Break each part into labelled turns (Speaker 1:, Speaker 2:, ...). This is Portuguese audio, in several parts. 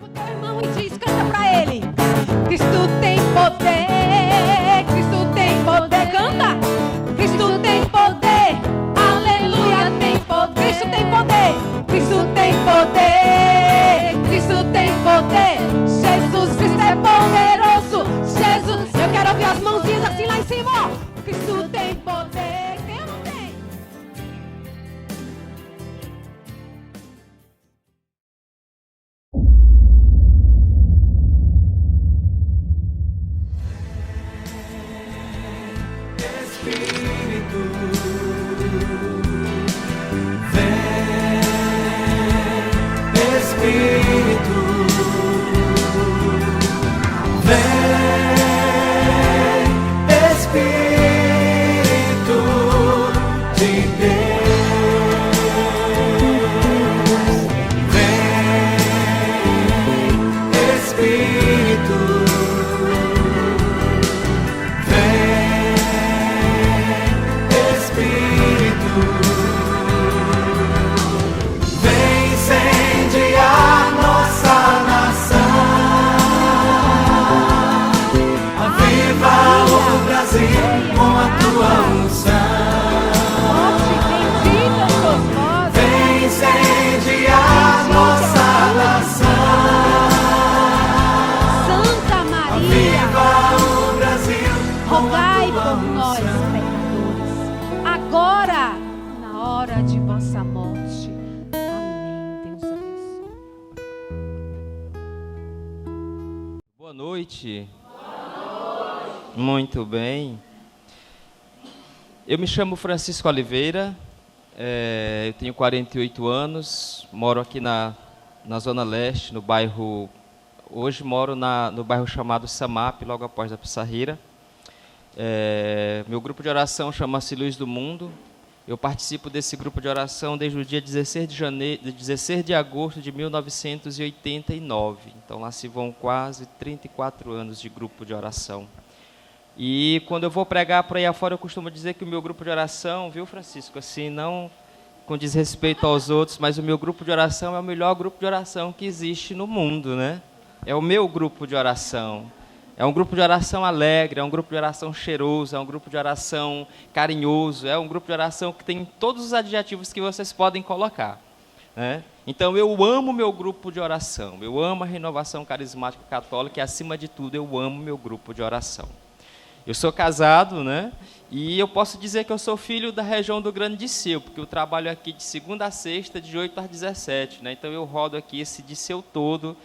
Speaker 1: Teu irmão e diz, canta pra ele. Cristo tem poder, Cristo tem poder, canta. Cristo tem poder, aleluia, tem poder. Cristo tem poder, Cristo tem poder, Cristo tem poder. Jesus Cristo é poderoso, Jesus. Eu quero ouvir as mãozinhas assim lá em cima, ó. Cristo tem poder, tem ou não tem?
Speaker 2: Muito bem. Eu me chamo Francisco Oliveira, eu tenho 48 anos, moro aqui na Zona Leste, no bairro... Hoje moro no bairro chamado Samap, logo após a Pissarreira. Meu grupo de oração chama-se Luz do Mundo. Eu participo desse grupo de oração desde o dia 16 de agosto de 1989. Então, lá se vão quase 34 anos de grupo de oração. E quando eu vou pregar por aí afora, eu costumo dizer que o meu grupo de oração, viu, Francisco, assim, não com desrespeito aos outros, mas o meu grupo de oração é o melhor grupo de oração que existe no mundo, né? É o meu grupo de oração. É um grupo de oração alegre, é um grupo de oração cheiroso, é um grupo de oração carinhoso, é um grupo de oração que tem todos os adjetivos que vocês podem colocar, né? Então, eu amo meu grupo de oração, eu amo a Renovação Carismática Católica e, acima de tudo, eu amo meu grupo de oração. Eu sou casado, né? E eu posso dizer que eu sou filho da região do Grande Disseu, porque eu trabalho aqui de segunda a sexta, de 8 às 17, né? Então eu rodo aqui esse Disseu todo,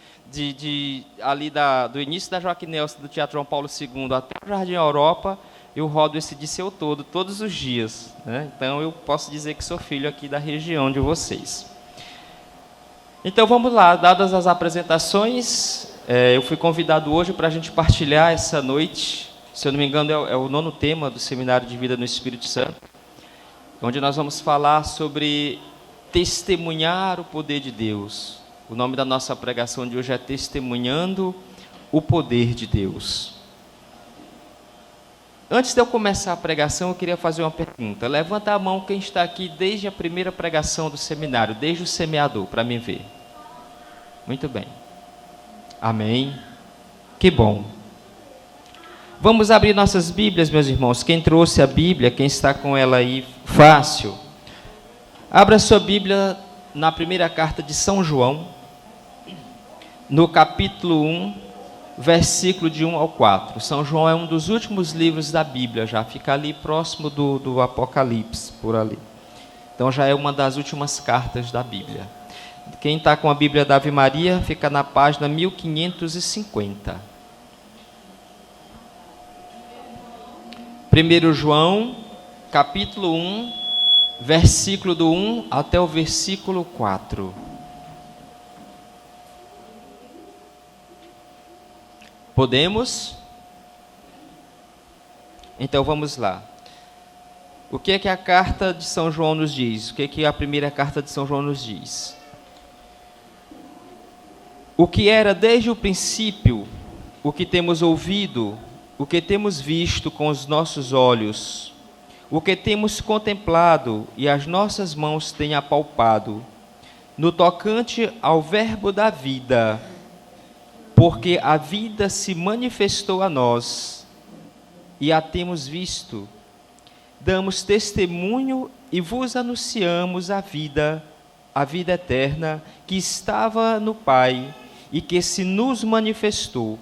Speaker 2: ali do início da Joaquim Nelson, do Teatro João Paulo II, até o Jardim Europa, eu rodo esse Disseu todo, todos os dias, né? Então eu posso dizer que sou filho aqui da região de vocês. Então vamos lá, dadas as apresentações, eu fui convidado hoje para a gente partilhar essa noite. Se eu não me engano, é o 9º tema do Seminário de Vida no Espírito Santo, onde nós vamos falar sobre testemunhar o poder de Deus. O nome da nossa pregação de hoje é Testemunhando o Poder de Deus. Antes de eu começar a pregação, eu queria fazer uma pergunta. Levanta a mão quem está aqui desde a primeira pregação do seminário, desde o semeador, para me ver. Muito bem. Amém. Que bom. Vamos abrir nossas Bíblias, meus irmãos. Quem trouxe a Bíblia, quem está com ela aí fácil, abra sua Bíblia na primeira carta de São João, no capítulo 1, versículo de 1 ao 4. São João é um dos últimos livros da Bíblia, já fica ali próximo do Apocalipse, por ali. Então já é uma das últimas cartas da Bíblia. Quem está com a Bíblia da Ave Maria, fica na página 1550. 1 João, capítulo 1, versículo do 1 até o versículo 4. Podemos? Então vamos lá. O que é que a carta de São João nos diz? O que é que a primeira carta de São João nos diz? O que era desde o princípio, o que temos ouvido, o que temos visto com os nossos olhos, o que temos contemplado e as nossas mãos têm apalpado, no tocante ao verbo da vida, porque a vida se manifestou a nós e a temos visto. Damos testemunho e vos anunciamos a vida eterna que estava no Pai e que se nos manifestou.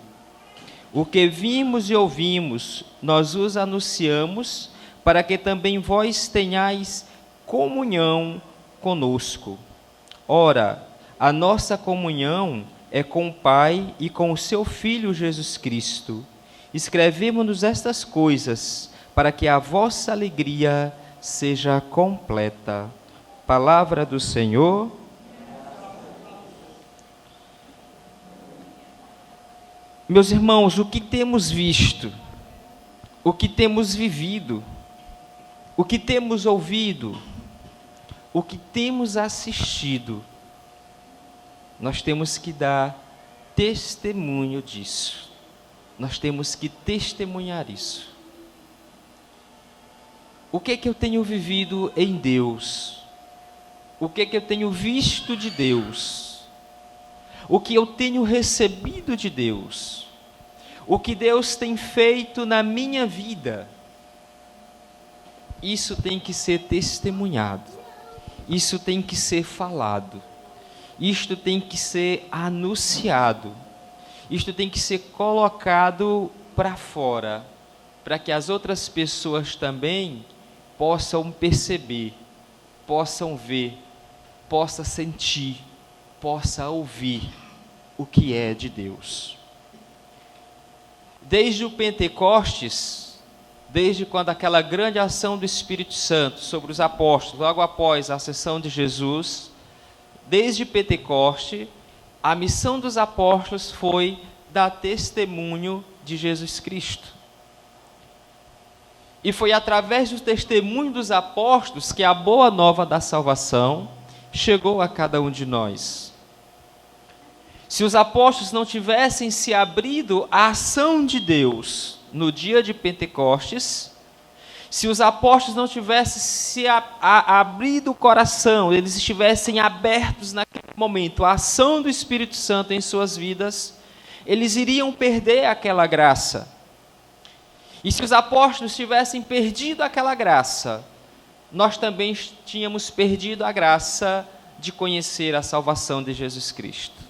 Speaker 2: O que vimos e ouvimos, nós os anunciamos, para que também vós tenhais comunhão conosco. Ora, a nossa comunhão é com o Pai e com o seu Filho Jesus Cristo. Escrevemos-nos estas coisas, para que a vossa alegria seja completa. Palavra do Senhor. Meus irmãos, o que temos visto, o que temos vivido, o que temos ouvido, o que temos assistido, nós temos que dar testemunho disso. Nós temos que testemunhar isso. O que é que eu tenho vivido em Deus? O que é que eu tenho visto de Deus? O que eu tenho recebido de Deus? O que Deus tem feito na minha vida? Isso tem que ser testemunhado. Isso tem que ser falado. Isto tem que ser anunciado. Isto tem que ser colocado para fora, para que as outras pessoas também possam perceber, possam ver, possam sentir, possam ouvir o que é de Deus. Desde o Pentecostes, desde quando aquela grande ação do Espírito Santo sobre os apóstolos, logo após a ascensão de Jesus, desde Pentecoste, a missão dos apóstolos foi dar testemunho de Jesus Cristo. E foi através do testemunho dos apóstolos que a boa nova da salvação chegou a cada um de nós. Se os apóstolos não tivessem se abrido à ação de Deus no dia de Pentecostes, se os apóstolos não tivessem se abrido o coração, eles estivessem abertos naquele momento à ação do Espírito Santo em suas vidas, eles iriam perder aquela graça. E se os apóstolos tivessem perdido aquela graça, nós também tínhamos perdido a graça de conhecer a salvação de Jesus Cristo.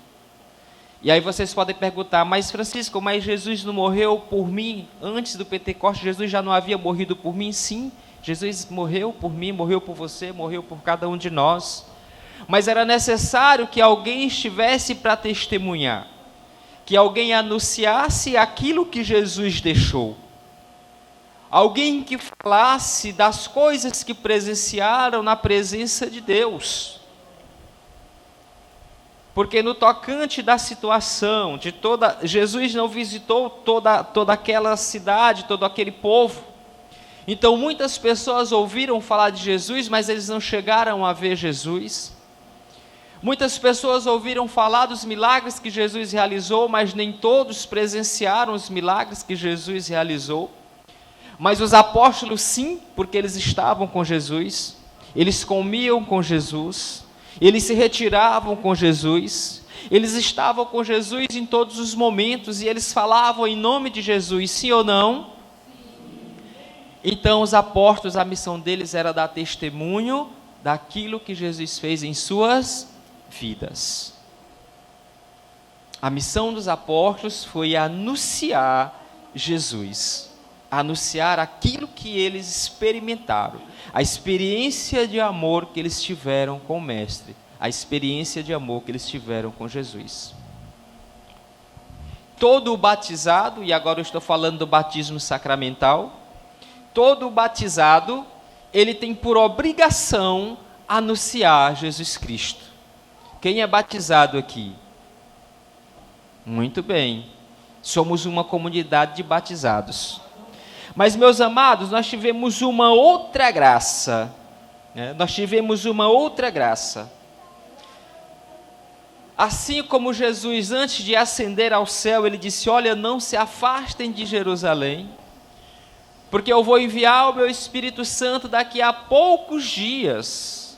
Speaker 2: E aí vocês podem perguntar, mas Francisco, mas Jesus não morreu por mim antes do Pentecostes? Jesus já não havia morrido por mim? Sim, Jesus morreu por mim, morreu por você, morreu por cada um de nós. Mas era necessário que alguém estivesse para testemunhar, que alguém anunciasse aquilo que Jesus deixou. Alguém que falasse das coisas que presenciaram na presença de Deus. Porque no tocante da situação, Jesus não visitou toda aquela cidade, todo aquele povo. Então muitas pessoas ouviram falar de Jesus, mas eles não chegaram a ver Jesus. Muitas pessoas ouviram falar dos milagres que Jesus realizou, mas nem todos presenciaram os milagres que Jesus realizou. Mas os apóstolos sim, porque eles estavam com Jesus, eles comiam com Jesus, eles se retiravam com Jesus, eles estavam com Jesus em todos os momentos, e eles falavam em nome de Jesus, sim ou não? Sim. Então os apóstolos, a missão deles era dar testemunho daquilo que Jesus fez em suas vidas. A missão dos apóstolos foi anunciar Jesus, anunciar aquilo que eles experimentaram, a experiência de amor que eles tiveram com o Mestre, a experiência de amor que eles tiveram com Jesus. Todo o batizado, e agora eu estou falando do batismo sacramental, todo o batizado, ele tem por obrigação anunciar Jesus Cristo. Quem é batizado aqui? Muito bem, somos uma comunidade de batizados. Mas, meus amados, nós tivemos uma outra graça. Nós tivemos uma outra graça. Assim como Jesus, antes de ascender ao céu, ele disse, olha, não se afastem de Jerusalém, porque eu vou enviar o meu Espírito Santo daqui a poucos dias.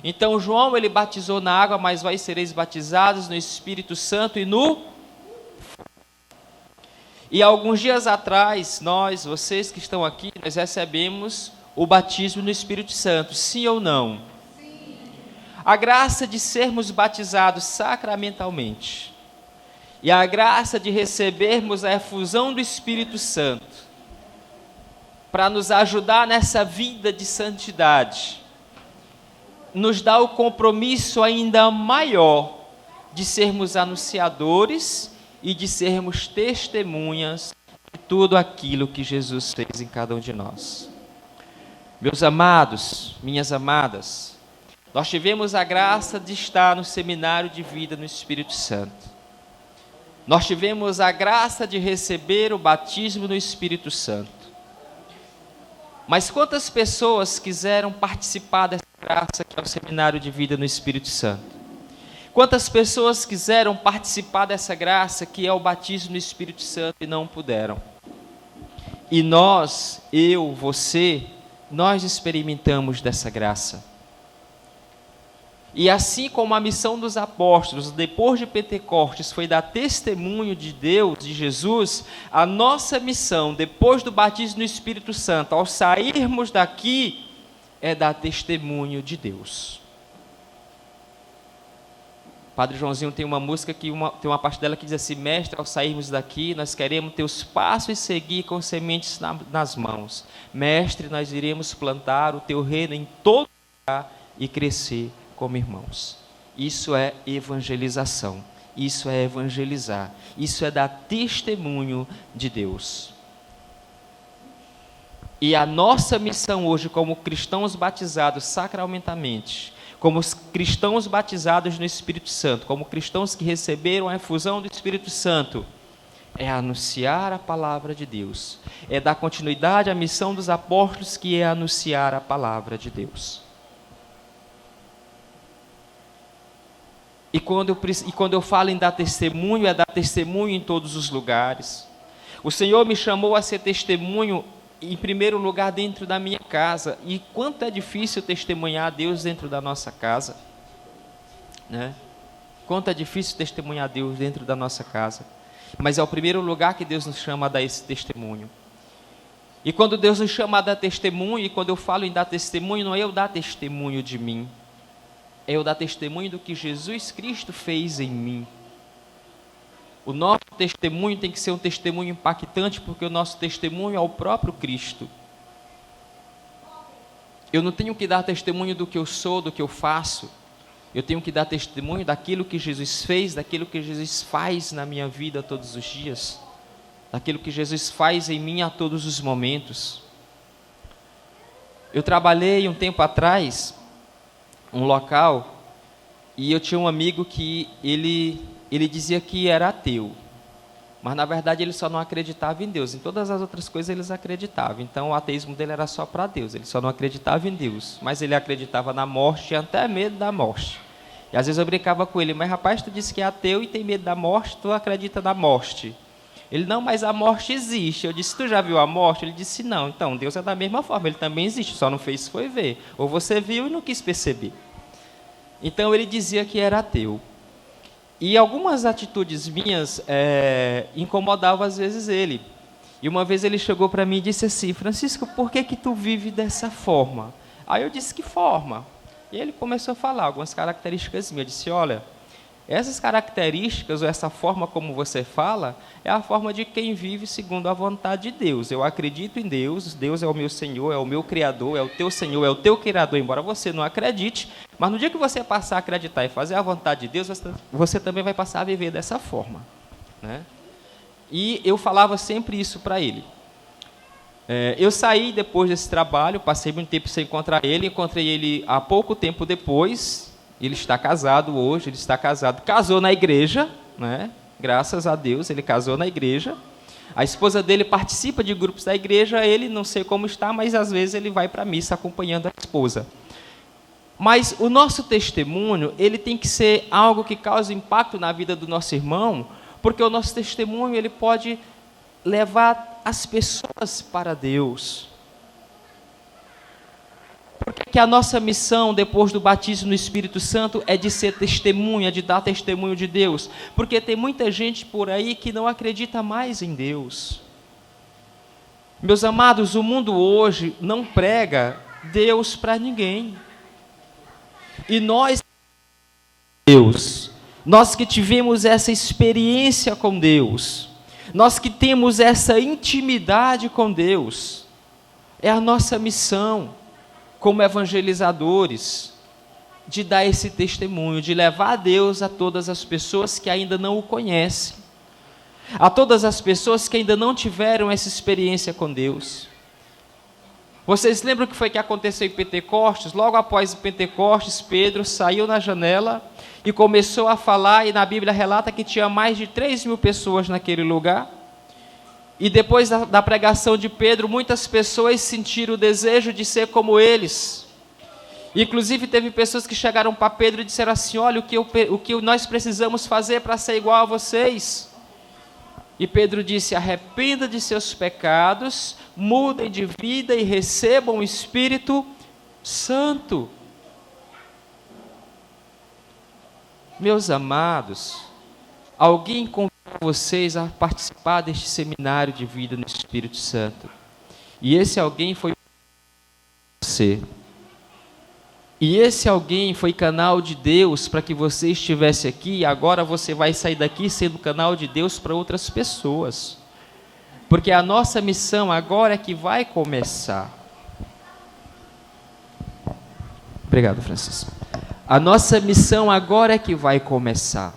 Speaker 2: Então João, ele batizou na água, mas vós sereis batizados no Espírito Santo e no... E alguns dias atrás, vocês que estão aqui, nós recebemos o batismo no Espírito Santo, sim ou não? Sim. A graça de sermos batizados sacramentalmente e a graça de recebermos a efusão do Espírito Santo para nos ajudar nessa vida de santidade, nos dá o compromisso ainda maior de sermos anunciadores e de sermos testemunhas de tudo aquilo que Jesus fez em cada um de nós. Meus amados, minhas amadas, nós tivemos a graça de estar no seminário de vida no Espírito Santo. Nós tivemos a graça de receber o batismo no Espírito Santo. Mas quantas pessoas quiseram participar dessa graça que é o seminário de vida no Espírito Santo? Quantas pessoas quiseram participar dessa graça que é o batismo no Espírito Santo e não puderam? E nós, eu, você, nós experimentamos dessa graça. E assim como a missão dos apóstolos, depois de Pentecostes, foi dar testemunho de Deus, de Jesus, a nossa missão, depois do batismo no Espírito Santo, ao sairmos daqui, é dar testemunho de Deus. Padre Joãozinho tem uma música, tem uma parte dela que diz assim: mestre, ao sairmos daqui, nós queremos teus passos e seguir com sementes nas mãos. Mestre, nós iremos plantar o teu reino em todo lugar e crescer como irmãos. Isso é evangelização, isso é evangelizar, isso é dar testemunho de Deus. E a nossa missão hoje, como cristãos batizados sacramentalmente, como cristãos batizados no Espírito Santo, como cristãos que receberam a efusão do Espírito Santo, é anunciar a palavra de Deus, é dar continuidade à missão dos apóstolos, que é anunciar a palavra de Deus. E quando eu falo em dar testemunho, é dar testemunho em todos os lugares. O Senhor me chamou a ser testemunho, em primeiro lugar, dentro da minha casa. E quanto é difícil testemunhar a Deus dentro da nossa casa, né? Quanto é difícil testemunhar a Deus dentro da nossa casa. Mas é o primeiro lugar que Deus nos chama a dar esse testemunho. E quando Deus nos chama a dar testemunho, e quando eu falo em dar testemunho, não é eu dar testemunho de mim, é eu dar testemunho do que Jesus Cristo fez em mim. O nosso testemunho tem que ser um testemunho impactante, porque o nosso testemunho é o próprio Cristo. Eu não tenho que dar testemunho do que eu sou, do que eu faço. Eu tenho que dar testemunho daquilo que Jesus fez, daquilo que Jesus faz na minha vida todos os dias, daquilo que Jesus faz em mim a todos os momentos. Eu trabalhei um tempo atrás, um local, e eu tinha um amigo que ele dizia que era ateu, mas na verdade ele só não acreditava em Deus. Em todas as outras coisas eles acreditavam. Então o ateísmo dele era só para Deus, ele só não acreditava em Deus, mas ele acreditava na morte, tinha até medo da morte. E às vezes eu brincava com ele: mas rapaz, tu disse que é ateu e tem medo da morte, tu acredita na morte? Ele: não, mas a morte existe. Eu disse: tu já viu a morte? Ele disse: não. Então Deus é da mesma forma, ele também existe, só não fez foi ver. Ou você viu e não quis perceber. Então ele dizia que era ateu. E algumas atitudes minhas incomodavam às vezes ele. E uma vez ele chegou para mim e disse assim: Francisco, por que tu vive dessa forma? Aí eu disse: que forma? E ele começou a falar algumas características minhas. Eu disse: olha, essas características, ou essa forma como você fala, é a forma de quem vive segundo a vontade de Deus. Eu acredito em Deus, Deus é o meu Senhor, é o meu Criador, é o teu Senhor, é o teu Criador, embora você não acredite, mas no dia que você passar a acreditar e fazer a vontade de Deus, você também vai passar a viver dessa forma, né? E eu falava sempre isso para ele. Eu saí depois desse trabalho, passei muito tempo sem encontrar ele, encontrei ele há pouco tempo depois. Ele está casado hoje, casou na igreja, né? Graças a Deus, ele casou na igreja. A esposa dele participa de grupos da igreja, ele não sei como está, mas às vezes ele vai para a missa acompanhando a esposa. Mas o nosso testemunho, ele tem que ser algo que cause impacto na vida do nosso irmão, porque o nosso testemunho, ele pode levar as pessoas para Deus. Porque a nossa missão depois do batismo no Espírito Santo é de ser testemunha, de dar testemunho de Deus. Porque tem muita gente por aí que não acredita mais em Deus. Meus amados, o mundo hoje não prega Deus para ninguém. E nós que tivemos essa experiência com Deus, nós que temos essa intimidade com Deus, é a nossa missão como evangelizadores, de dar esse testemunho, de levar a Deus a todas as pessoas que ainda não o conhecem, a todas as pessoas que ainda não tiveram essa experiência com Deus. Vocês lembram o que foi que aconteceu em Pentecostes? Logo após Pentecostes, Pedro saiu na janela e começou a falar, e na Bíblia relata que tinha mais de 3.000 pessoas naquele lugar. E depois da pregação de Pedro, muitas pessoas sentiram o desejo de ser como eles. Inclusive teve pessoas que chegaram para Pedro e disseram assim: olha, o que nós precisamos fazer para ser igual a vocês? E Pedro disse: arrependa de seus pecados, mudem de vida e recebam o Espírito Santo. Meus amados, alguém convidou vocês a participar deste seminário de vida no Espírito Santo. E esse alguém foi você. E esse alguém foi canal de Deus para que você estivesse aqui, e agora você vai sair daqui sendo canal de Deus para outras pessoas. Porque a nossa missão agora é que vai começar. Obrigado, Francisco. A nossa missão agora é que vai começar.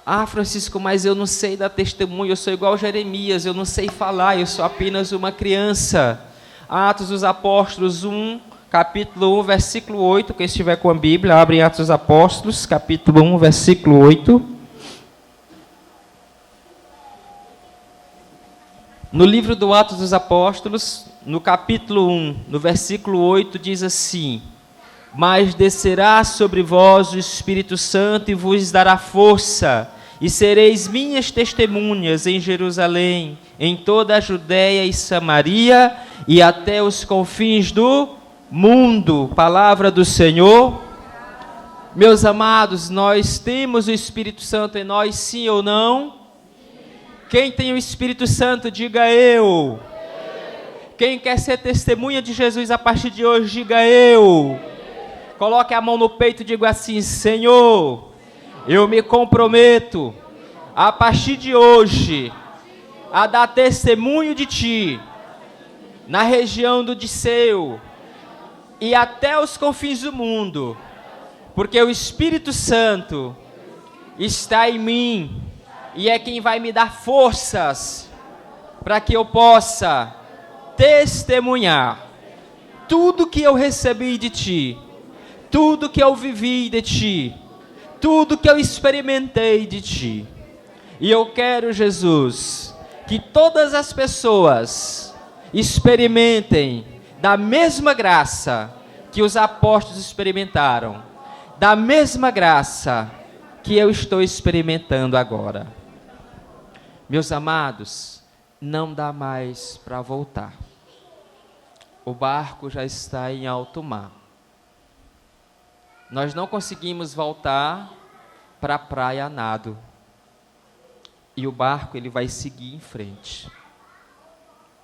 Speaker 2: Ah, Francisco, mas eu não sei dar testemunho, eu sou igual Jeremias, eu não sei falar, eu sou apenas uma criança. Atos dos Apóstolos 1, capítulo 1, versículo 8, quem estiver com a Bíblia, abre Atos dos Apóstolos, capítulo 1, versículo 8. No livro do Atos dos Apóstolos, no capítulo 1, no versículo 8, diz assim: mas descerá sobre vós o Espírito Santo e vos dará força, e sereis minhas testemunhas em Jerusalém, em toda a Judéia e Samaria, e até os confins do mundo. Palavra do Senhor. Meus amados, nós temos o Espírito Santo em nós, sim ou não? Quem tem o Espírito Santo, diga eu. Quem quer ser testemunha de Jesus a partir de hoje, diga eu. Coloque a mão no peito e diga assim: Senhor, eu me comprometo, a partir de hoje, a dar testemunho de Ti, na região do Disseu, e até os confins do mundo, porque o Espírito Santo está em mim, e é quem vai me dar forças, para que eu possa testemunhar tudo que eu recebi de Ti, tudo que eu vivi de Ti, tudo que eu experimentei de Ti. E eu quero, Jesus, que todas as pessoas experimentem da mesma graça que os apóstolos experimentaram, da mesma graça que eu estou experimentando agora. Meus amados, não dá mais para voltar. O barco já está em alto mar. Nós não conseguimos voltar para a praia a nado. E o barco ele vai seguir em frente.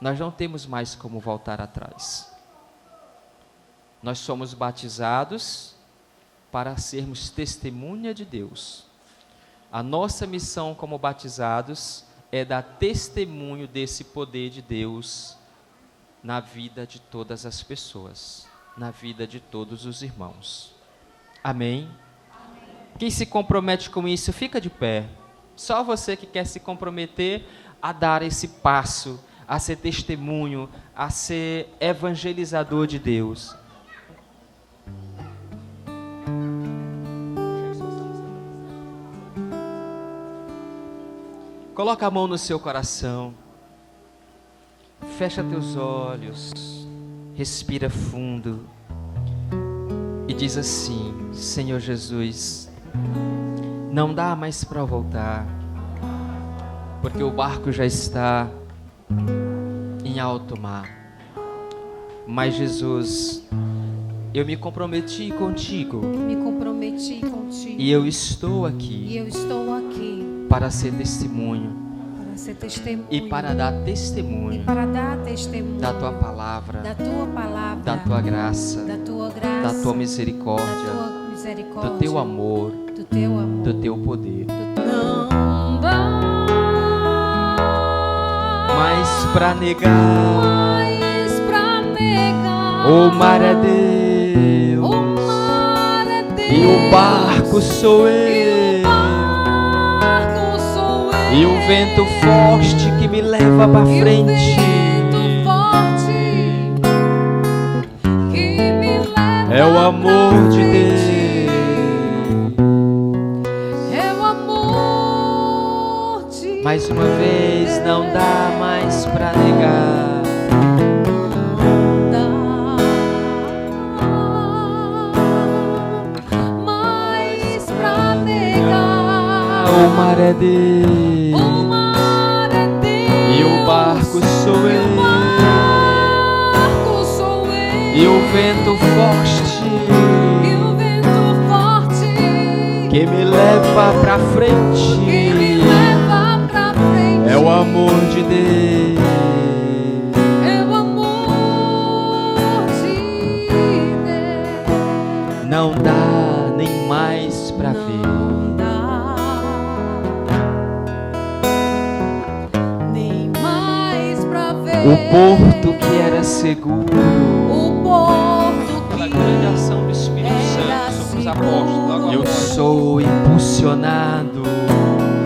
Speaker 2: Nós não temos mais como voltar atrás. Nós somos batizados para sermos testemunha de Deus. A nossa missão como batizados é dar testemunho desse poder de Deus na vida de todas as pessoas, na vida de todos os irmãos. Amém? Quem se compromete com isso, fica de pé. Só você que quer se comprometer a dar esse passo, a ser testemunho, a ser evangelizador de Deus. Coloca a mão no seu coração. Fecha teus olhos. Respira fundo. E diz assim: Senhor Jesus, não dá mais para voltar, porque o barco já está em alto mar. Mas Jesus, eu me comprometi contigo.
Speaker 1: Me comprometi contigo.
Speaker 2: E eu estou
Speaker 1: E
Speaker 2: aqui
Speaker 1: eu estou aqui
Speaker 2: para ser testemunho
Speaker 1: para ser testemunho.
Speaker 2: e para dar
Speaker 1: E
Speaker 2: testemunho
Speaker 1: para dar testemunho
Speaker 2: da tua palavra,
Speaker 1: da tua palavra,
Speaker 2: da tua graça,
Speaker 1: da tua graça,
Speaker 2: da tua misericórdia,
Speaker 1: da tua misericórdia,
Speaker 2: do teu amor,
Speaker 1: do teu amor,
Speaker 2: do teu poder.
Speaker 1: Não dá
Speaker 2: Mas para negar,
Speaker 1: mais pra negar.
Speaker 2: o mar é Deus,
Speaker 1: O mar é Deus,
Speaker 2: e o barco sou eu,
Speaker 1: barco sou eu,
Speaker 2: e o vento forte que me leva para
Speaker 1: e o
Speaker 2: frente.
Speaker 1: vento forte que me leva
Speaker 2: É o amor
Speaker 1: pra
Speaker 2: de
Speaker 1: frente.
Speaker 2: Deus.
Speaker 1: É o amor de
Speaker 2: Mais uma vez, não dá mais para negar.
Speaker 1: mais pra negar.
Speaker 2: O mar é Deus,
Speaker 1: O mar é Deus,
Speaker 2: e o barco sou
Speaker 1: e o
Speaker 2: eu,
Speaker 1: barco sou eu,
Speaker 2: e o vento forte
Speaker 1: e o vento forte
Speaker 2: que me leva pra
Speaker 1: que me
Speaker 2: frente.
Speaker 1: leva pra frente.
Speaker 2: É o amor de Deus.
Speaker 1: É o amor de Deus.
Speaker 2: Não dá nem mais pra ver.
Speaker 1: Não dá nem mais pra ver
Speaker 2: O porto que era seguro,
Speaker 1: o porto
Speaker 2: pela
Speaker 1: que
Speaker 2: grande ação do Espírito
Speaker 1: era
Speaker 2: Santo sobre os
Speaker 1: seguro.
Speaker 2: apóstolos. Agora
Speaker 1: Eu
Speaker 2: nós.
Speaker 1: sou
Speaker 2: Impulsionado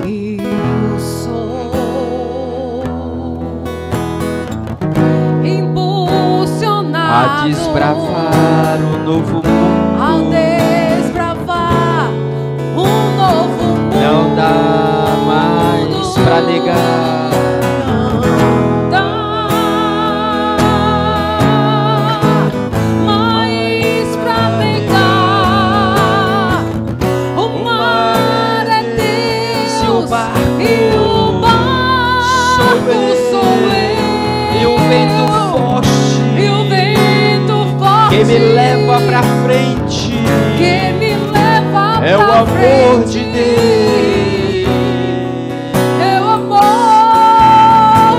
Speaker 1: eu sou impulsionado
Speaker 2: a desbravar o novo
Speaker 1: ao
Speaker 2: mundo.
Speaker 1: desbravar um novo mundo.
Speaker 2: Não dá mais pra negar.
Speaker 1: Não dá mais pra negar. O mar é Deus
Speaker 2: E o barco
Speaker 1: sou eu,
Speaker 2: e o vento forte
Speaker 1: e o vento forte
Speaker 2: que me leva pra frente.
Speaker 1: que me leva
Speaker 2: É o
Speaker 1: pra
Speaker 2: amor
Speaker 1: frente.
Speaker 2: de Deus.
Speaker 1: É o amor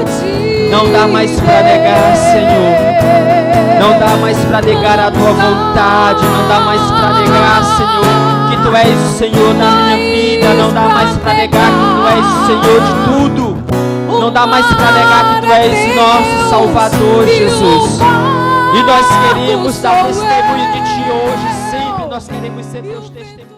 Speaker 1: de
Speaker 2: Não dá mais pra negar, Senhor. Não dá mais pra negar a tua vontade. Não dá mais pra negar, Senhor, que tu és o Senhor da minha vida. Não dá mais pra negar que tu és o Senhor de tudo. Não dá mais pra negar que tu és nosso Salvador, Jesus. E nós queremos dar testemunho de ti hoje, sempre. Nós queremos ser teus testemunhos.